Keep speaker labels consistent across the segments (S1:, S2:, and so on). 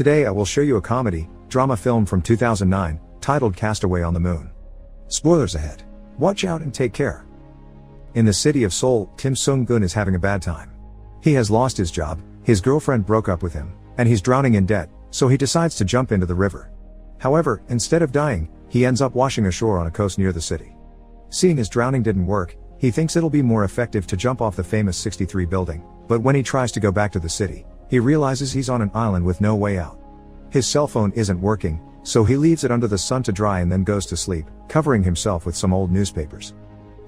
S1: Today I will show you a comedy, drama film from 2009, titled Castaway on the Moon. Spoilers ahead. Watch out and take care. In the city of Seoul, Kim Sung-gun is having a bad time. He has lost his job, his girlfriend broke up with him, and he's drowning in debt, so he decides to jump into the river. However, instead of dying, he ends up washing ashore on a coast near the city. Seeing his drowning didn't work, he thinks it'll be more effective to jump off the famous 63 building, but when he tries to go back to the city, he realizes he's on an island with no way out. His cell phone isn't working, so he leaves it under the sun to dry and then goes to sleep, covering himself with some old newspapers.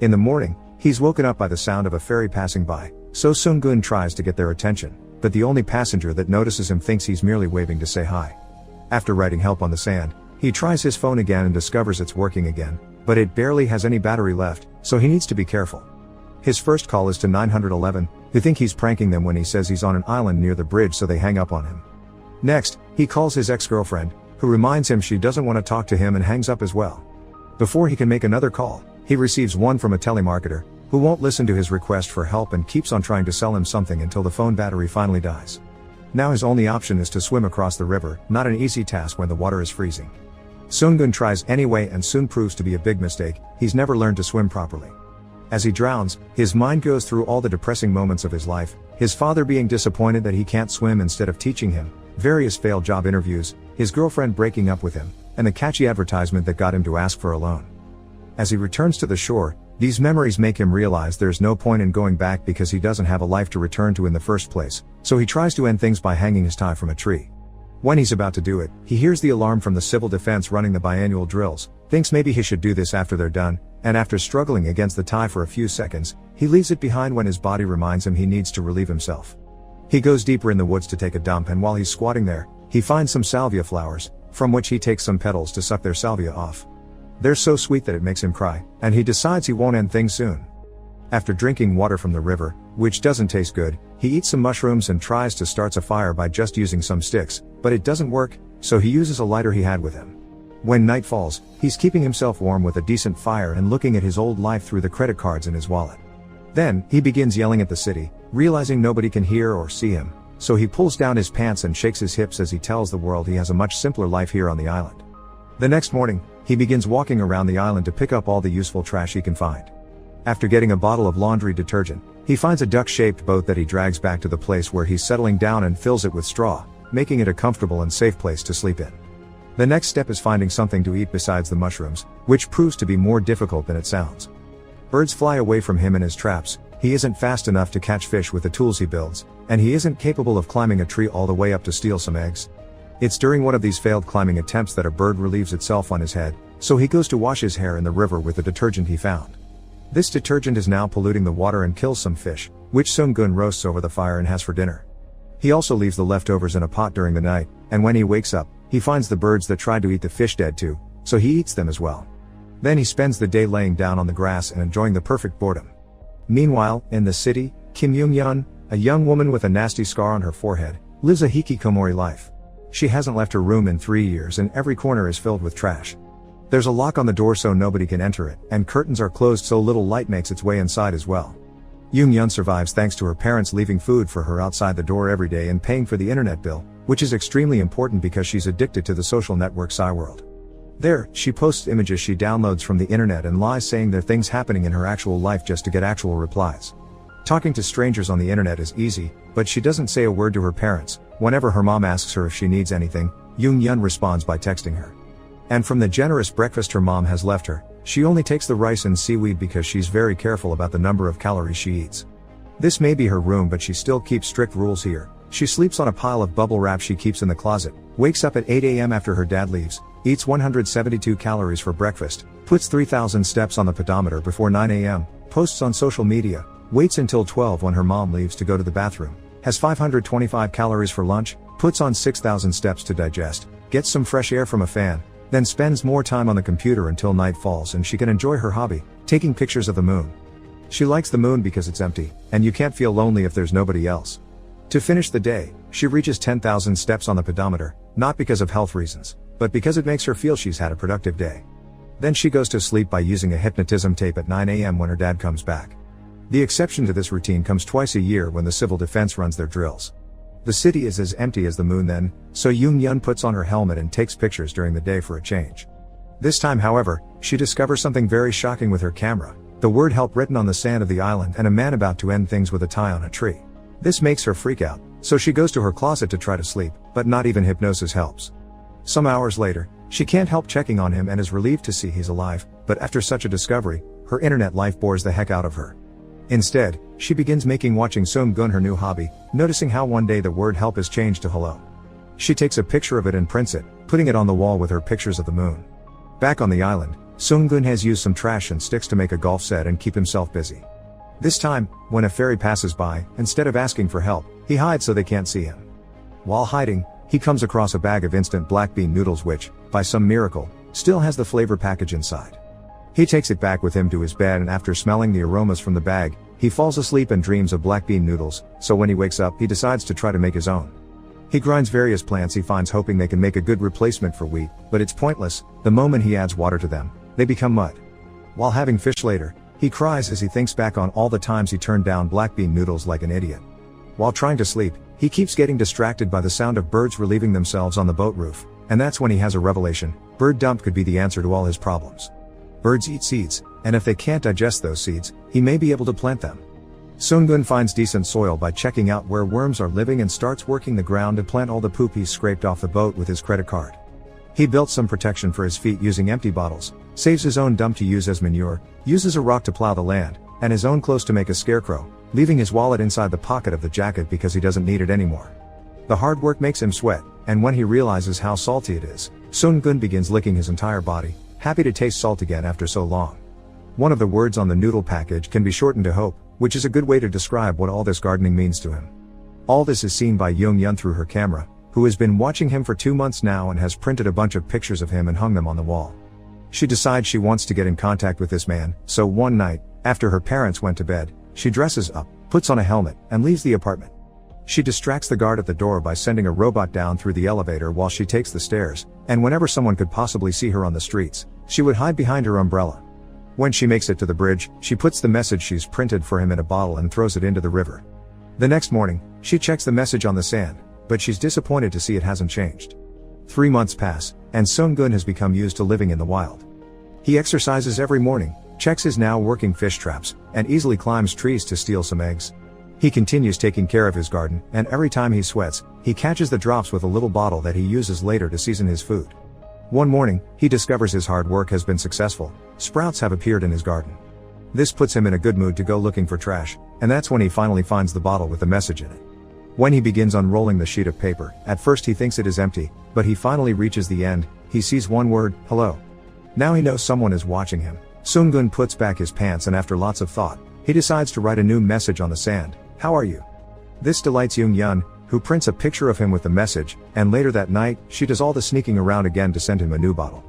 S1: In the morning, he's woken up by the sound of a ferry passing by, so Sung-gun tries to get their attention, but the only passenger that notices him thinks he's merely waving to say hi. After writing help on the sand, he tries his phone again and discovers it's working again, but it barely has any battery left, so he needs to be careful. His first call is to 911, who think he's pranking them when he says he's on an island near the bridge, so they hang up on him. Next, he calls his ex-girlfriend, who reminds him she doesn't want to talk to him and hangs up as well. Before he can make another call, he receives one from a telemarketer, who won't listen to his request for help and keeps on trying to sell him something until the phone battery finally dies. Now his only option is to swim across the river, not an easy task when the water is freezing. Sung-gun tries anyway and soon proves to be a big mistake. He's never learned to swim properly. As he drowns, his mind goes through all the depressing moments of his life, his father being disappointed that he can't swim instead of teaching him, various failed job interviews, his girlfriend breaking up with him, and the catchy advertisement that got him to ask for a loan. As he returns to the shore, these memories make him realize there's no point in going back because he doesn't have a life to return to in the first place, so he tries to end things by hanging his tie from a tree. When he's about to do it, he hears the alarm from the civil defense running the biannual drills, thinks maybe he should do this after they're done, and after struggling against the tie for a few seconds, he leaves it behind when his body reminds him he needs to relieve himself. He goes deeper in the woods to take a dump, and while he's squatting there, he finds some salvia flowers, from which he takes some petals to suck their salvia off. They're so sweet that it makes him cry, and he decides he won't end things soon. After drinking water from the river, which doesn't taste good, he eats some mushrooms and tries to start a fire by just using some sticks, but it doesn't work, so he uses a lighter he had with him. When night falls, he's keeping himself warm with a decent fire and looking at his old life through the credit cards in his wallet. Then, he begins yelling at the city, realizing nobody can hear or see him, so he pulls down his pants and shakes his hips as he tells the world he has a much simpler life here on the island. The next morning, he begins walking around the island to pick up all the useful trash he can find. After getting a bottle of laundry detergent, he finds a duck-shaped boat that he drags back to the place where he's settling down and fills it with straw, making it a comfortable and safe place to sleep in. The next step is finding something to eat besides the mushrooms, which proves to be more difficult than it sounds. Birds fly away from him in his traps, he isn't fast enough to catch fish with the tools he builds, and he isn't capable of climbing a tree all the way up to steal some eggs. It's during one of these failed climbing attempts that a bird relieves itself on his head, so he goes to wash his hair in the river with the detergent he found. This detergent is now polluting the water and kills some fish, which Sung-gun roasts over the fire and has for dinner. He also leaves the leftovers in a pot during the night, and when he wakes up, he finds the birds that tried to eat the fish dead too, so he eats them as well. Then he spends the day laying down on the grass and enjoying the perfect boredom. Meanwhile, in the city, Kim Young-yeon, a young woman with a nasty scar on her forehead, lives a hikikomori life. She hasn't left her room in 3 years and every corner is filled with trash. There's a lock on the door so nobody can enter it, and curtains are closed so little light makes its way inside as well. Young-yeon survives thanks to her parents leaving food for her outside the door every day and paying for the internet bill, which is extremely important because she's addicted to the social network Cyworld. There, she posts images she downloads from the internet and lies saying there are things happening in her actual life just to get actual replies. Talking to strangers on the internet is easy, but she doesn't say a word to her parents. Whenever her mom asks her if she needs anything, Young-yeon responds by texting her. And from the generous breakfast her mom has left her, she only takes the rice and seaweed because she's very careful about the number of calories she eats. This may be her room, but she still keeps strict rules here. She sleeps on a pile of bubble wrap she keeps in the closet, wakes up at 8 a.m. after her dad leaves, eats 172 calories for breakfast, puts 3,000 steps on the pedometer before 9 a.m., posts on social media, waits until 12 when her mom leaves to go to the bathroom, has 525 calories for lunch, puts on 6,000 steps to digest, gets some fresh air from a fan, then spends more time on the computer until night falls and she can enjoy her hobby, taking pictures of the moon. She likes the moon because it's empty, and you can't feel lonely if there's nobody else. To finish the day, she reaches 10,000 steps on the pedometer, not because of health reasons, but because it makes her feel she's had a productive day. Then she goes to sleep by using a hypnotism tape at 9 a.m. when her dad comes back. The exception to this routine comes twice a year when the civil defense runs their drills. The city is as empty as the moon then, so Yoon-yeon puts on her helmet and takes pictures during the day for a change. This time, however, she discovers something very shocking with her camera, the word help written on the sand of the island and a man about to end things with a tie on a tree. This makes her freak out, so she goes to her closet to try to sleep, but not even hypnosis helps. Some hours later, she can't help checking on him and is relieved to see he's alive, but after such a discovery, her internet life bores the heck out of her. Instead, she begins making watching Seung-gun her new hobby, noticing how one day the word help is changed to hello. She takes a picture of it and prints it, putting it on the wall with her pictures of the moon. Back on the island, Seung-gun has used some trash and sticks to make a golf set and keep himself busy. This time, when a fairy passes by, instead of asking for help, he hides so they can't see him. While hiding, he comes across a bag of instant black bean noodles which, by some miracle, still has the flavor package inside. He takes it back with him to his bed and after smelling the aromas from the bag, he falls asleep and dreams of black bean noodles, so when he wakes up he decides to try to make his own. He grinds various plants he finds hoping they can make a good replacement for wheat, but it's pointless, the moment he adds water to them, they become mud. While having fish later, he cries as he thinks back on all the times he turned down black bean noodles like an idiot. While trying to sleep, he keeps getting distracted by the sound of birds relieving themselves on the boat roof, and that's when he has a revelation, bird dump could be the answer to all his problems. Birds eat seeds, and if they can't digest those seeds, he may be able to plant them. Seung-gun finds decent soil by checking out where worms are living and starts working the ground to plant all the poop he's scraped off the boat with his credit card. He built some protection for his feet using empty bottles, saves his own dump to use as manure, uses a rock to plow the land, and his own clothes to make a scarecrow, leaving his wallet inside the pocket of the jacket because he doesn't need it anymore. The hard work makes him sweat, and when he realizes how salty it is, Seung-gun begins licking his entire body, happy to taste salt again after so long. One of the words on the noodle package can be shortened to hope, which is a good way to describe what all this gardening means to him. All this is seen by Yoon-yeon through her camera, who has been watching him for 2 months now and has printed a bunch of pictures of him and hung them on the wall. She decides she wants to get in contact with this man, so one night, after her parents went to bed, she dresses up, puts on a helmet, and leaves the apartment. She distracts the guard at the door by sending a robot down through the elevator while she takes the stairs, and whenever someone could possibly see her on the streets, she would hide behind her umbrella. When she makes it to the bridge, she puts the message she's printed for him in a bottle and throws it into the river. The next morning, she checks the message on the sand, but she's disappointed to see it hasn't changed. 3 months pass, and Seung-gun has become used to living in the wild. He exercises every morning, checks his now working fish traps, and easily climbs trees to steal some eggs. He continues taking care of his garden, and every time he sweats, he catches the drops with a little bottle that he uses later to season his food. One morning, he discovers his hard work has been successful, sprouts have appeared in his garden. This puts him in a good mood to go looking for trash, and that's when he finally finds the bottle with the message in it. When he begins unrolling the sheet of paper, at first he thinks it is empty, but he finally reaches the end, he sees one word, hello. Now he knows someone is watching him. Seung-gun puts back his pants and after lots of thought, he decides to write a new message on the sand, how are you? This delights Yoon-yeon, who prints a picture of him with the message, and later that night, she does all the sneaking around again to send him a new bottle.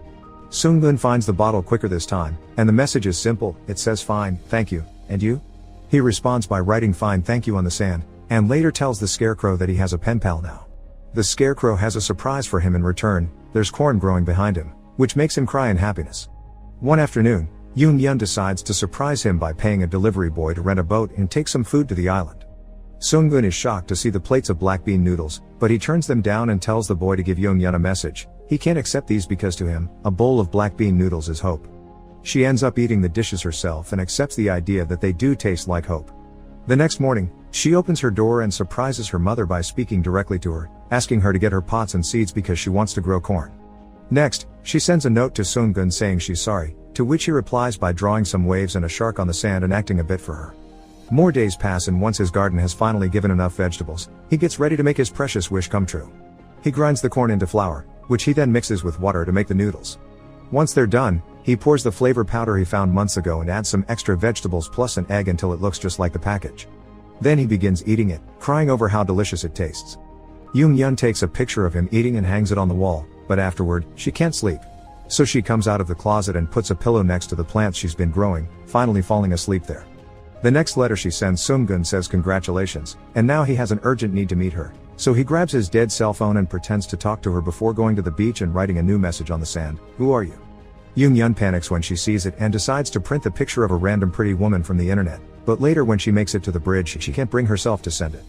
S1: Seung-gun finds the bottle quicker this time, and the message is simple, it says fine, thank you, and you? He responds by writing fine thank you on the sand, and later tells the scarecrow that he has a pen pal now. The scarecrow has a surprise for him in return, there's corn growing behind him, which makes him cry in happiness. One afternoon, Yoon-yeon decides to surprise him by paying a delivery boy to rent a boat and take some food to the island. Seung-gun is shocked to see the plates of black bean noodles, but he turns them down and tells the boy to give Yoon-yeon a message. He can't accept these because to him, a bowl of black bean noodles is hope. She ends up eating the dishes herself and accepts the idea that they do taste like hope. The next morning, she opens her door and surprises her mother by speaking directly to her, asking her to get her pots and seeds because she wants to grow corn. Next, she sends a note to Seung-gun saying she's sorry, to which he replies by drawing some waves and a shark on the sand and acting a bit for her. More days pass and once his garden has finally given enough vegetables, he gets ready to make his precious wish come true. He grinds the corn into flour, which he then mixes with water to make the noodles. Once they're done, he pours the flavor powder he found months ago and adds some extra vegetables plus an egg until it looks just like the package. Then he begins eating it, crying over how delicious it tastes. Yoon-yeon takes a picture of him eating and hangs it on the wall, but afterward, she can't sleep. So she comes out of the closet and puts a pillow next to the plants she's been growing, finally falling asleep there. The next letter she sends Seung-gun says congratulations, and now he has an urgent need to meet her, so he grabs his dead cell phone and pretends to talk to her before going to the beach and writing a new message on the sand, who are you? Yoon-yeon panics when she sees it and decides to print the picture of a random pretty woman from the internet, but later when she makes it to the bridge she can't bring herself to send it.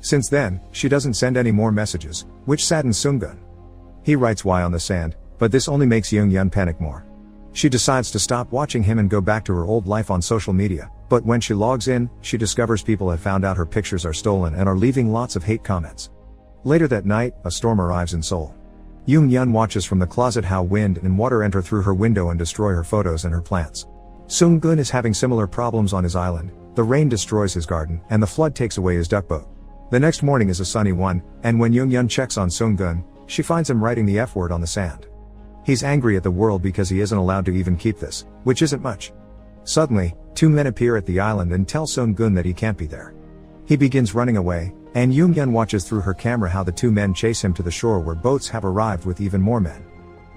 S1: Since then, she doesn't send any more messages, which saddens Seung-gun. He writes "Y" on the sand, but this only makes Young-yeon panic more. She decides to stop watching him and go back to her old life on social media, but when she logs in, she discovers people have found out her pictures are stolen and are leaving lots of hate comments. Later that night, a storm arrives in Seoul. Young-yeon watches from the closet how wind and water enter through her window and destroy her photos and her plants. Seung-gun is having similar problems on his island. The rain destroys his garden, and the flood takes away his duck boat. The next morning is a sunny one, and when Young-yeon checks on Seung-gun, she finds him writing the F word on the sand. He's angry at the world because he isn't allowed to even keep this, which isn't much. Suddenly, two men appear at the island and tell Seung-gun that he can't be there. He begins running away, and Young-yeon watches through her camera how the two men chase him to the shore where boats have arrived with even more men.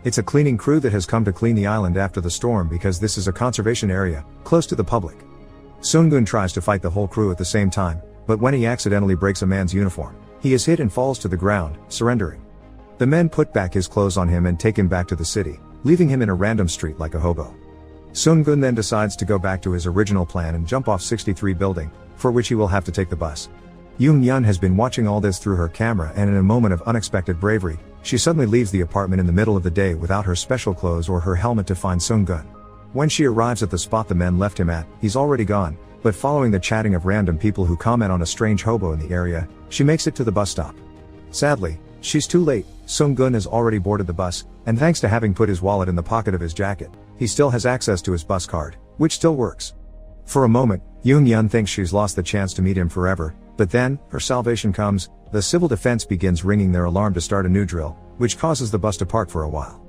S1: It's a cleaning crew that has come to clean the island after the storm because this is a conservation area, close to the public. Seung-gun tries to fight the whole crew at the same time, but when he accidentally breaks a man's uniform, he is hit and falls to the ground, surrendering. The men put back his clothes on him and take him back to the city, leaving him in a random street like a hobo. Seung-gun then decides to go back to his original plan and jump off 63 building, for which he will have to take the bus. Young-yeon has been watching all this through her camera, and in a moment of unexpected bravery, she suddenly leaves the apartment in the middle of the day without her special clothes or her helmet to find Seung-gun. When she arrives at the spot the men left him at, he's already gone, but following the chatting of random people who comment on a strange hobo in the area, she makes it to the bus stop. Sadly, she's too late. Seung-gun has already boarded the bus, and thanks to having put his wallet in the pocket of his jacket, he still has access to his bus card, which still works. For a moment, Young-yeon thinks she's lost the chance to meet him forever, but then, her salvation comes. The civil defense begins ringing their alarm to start a new drill, which causes the bus to park for a while.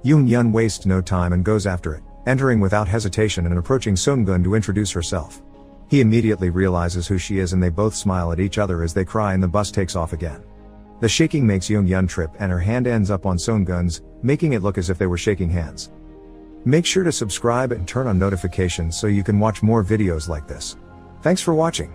S1: Young-yeon wastes no time and goes after it, entering without hesitation and approaching Seung-gun to introduce herself. He immediately realizes who she is and they both smile at each other as they cry and the bus takes off again. The shaking makes Young-yeon trip and her hand ends up on Seung-gun's, making it look as if they were shaking hands. Make sure to subscribe and turn on notifications so you can watch more videos like this. Thanks for watching.